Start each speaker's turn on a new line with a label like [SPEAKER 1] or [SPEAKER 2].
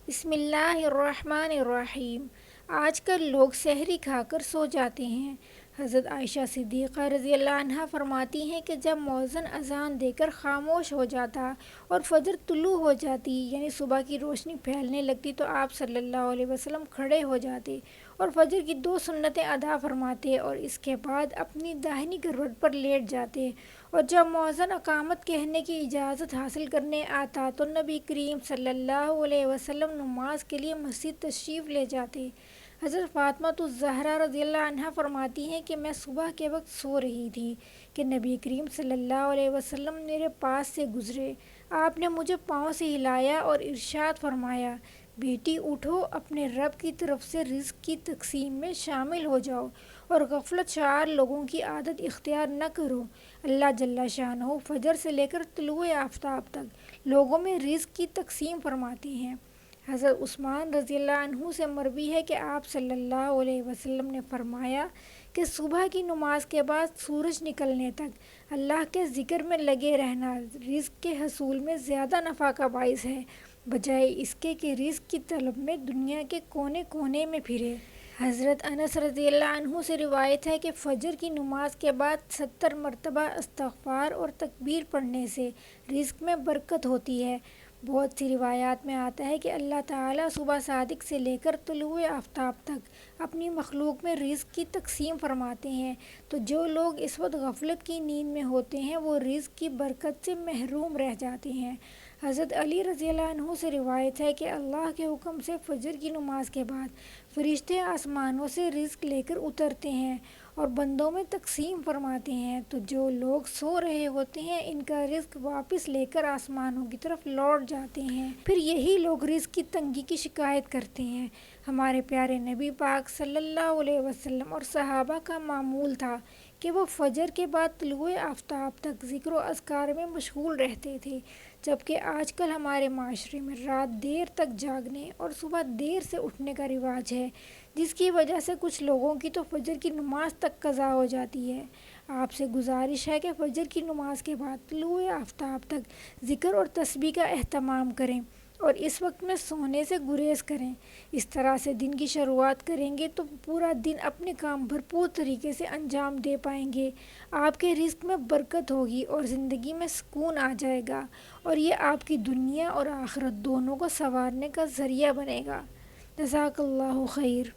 [SPEAKER 1] بسم اللہ الرحمن الرحیم۔ آج کل لوگ سحری کھا کر سو جاتے ہیں۔ حضرت عائشہ صدیقہ رضی اللہ عنہا فرماتی ہیں کہ جب مؤذن اذان دے کر خاموش ہو جاتا اور فجر طلوع ہو جاتی یعنی صبح کی روشنی پھیلنے لگتی تو آپ صلی اللہ علیہ وسلم کھڑے ہو جاتے اور فجر کی 2 سنتیں ادا فرماتے اور اس کے بعد اپنی داہنی کروٹ پر لیٹ جاتے، اور جب مؤذن اقامت کہنے کی اجازت حاصل کرنے آتا تو نبی کریم صلی اللہ علیہ وسلم نماز کے لیے مسجد تشریف لے جاتے۔ حضرت فاطمہ الزہرا رضی اللہ عنہا فرماتی ہیں کہ میں صبح کے وقت سو رہی تھی کہ نبی کریم صلی اللہ علیہ وسلم میرے پاس سے گزرے۔ آپ نے مجھے پاؤں سے ہلایا اور ارشاد فرمایا، بیٹی اٹھو، اپنے رب کی طرف سے رزق کی تقسیم میں شامل ہو جاؤ اور غفلت شعار لوگوں کی عادت اختیار نہ کرو۔ اللہ جل شانہ فجر سے لے کر طلوع آفتاب تک لوگوں میں رزق کی تقسیم فرماتے ہیں۔ حضرت عثمان رضی اللہ عنہ سے مروی ہے کہ آپ صلی اللہ علیہ وسلم نے فرمایا کہ صبح کی نماز کے بعد سورج نکلنے تک اللہ کے ذکر میں لگے رہنا رزق کے حصول میں زیادہ نفع کا باعث ہے، بجائے اس کے کہ رزق کی طلب میں دنیا کے کونے کونے میں پھرے۔ حضرت انس رضی اللہ عنہ سے روایت ہے کہ فجر کی نماز کے بعد 70 مرتبہ استغفار اور تکبیر پڑھنے سے رزق میں برکت ہوتی ہے۔ بہت سی روایات میں آتا ہے کہ اللہ تعالیٰ صبح صادق سے لے کر طلوع آفتاب تک اپنی مخلوق میں رزق کی تقسیم فرماتے ہیں، تو جو لوگ اس وقت غفلت کی نیند میں ہوتے ہیں وہ رزق کی برکت سے محروم رہ جاتے ہیں۔ حضرت علی رضی اللہ عنہ سے روایت ہے کہ اللہ کے حکم سے فجر کی نماز کے بعد فرشتے آسمانوں سے رزق لے کر اترتے ہیں اور بندوں میں تقسیم فرماتے ہیں، تو جو لوگ سو رہے ہوتے ہیں ان کا رزق واپس لے کر آسمانوں کی طرف لوٹ جاتے ہیں، پھر یہی لوگ رزق کی تنگی کی شکایت کرتے ہیں۔ ہمارے پیارے نبی پاک صلی اللہ علیہ وسلم اور صحابہ کا معمول تھا کہ وہ فجر کے بعد طلوع آفتاب تک ذکر و اذکار میں مشغول رہتے تھے، جبکہ آج کل ہمارے معاشرے میں رات دیر تک جاگنے اور صبح دیر سے اٹھنے کا رواج ہے، جس کی وجہ سے کچھ لوگوں کی تو فجر کی نماز تک قضا ہو جاتی ہے۔ آپ سے گزارش ہے کہ فجر کی نماز کے بعد طلوع آفتاب تک ذکر اور تسبیح کا اہتمام کریں اور اس وقت میں سونے سے گریز کریں۔ اس طرح سے دن کی شروعات کریں گے تو پورا دن اپنے کام بھرپور طریقے سے انجام دے پائیں گے، آپ کے رزق میں برکت ہوگی اور زندگی میں سکون آ جائے گا، اور یہ آپ کی دنیا اور آخرت دونوں کو سنوارنے کا ذریعہ بنے گا۔ جزاک اللہ خیر۔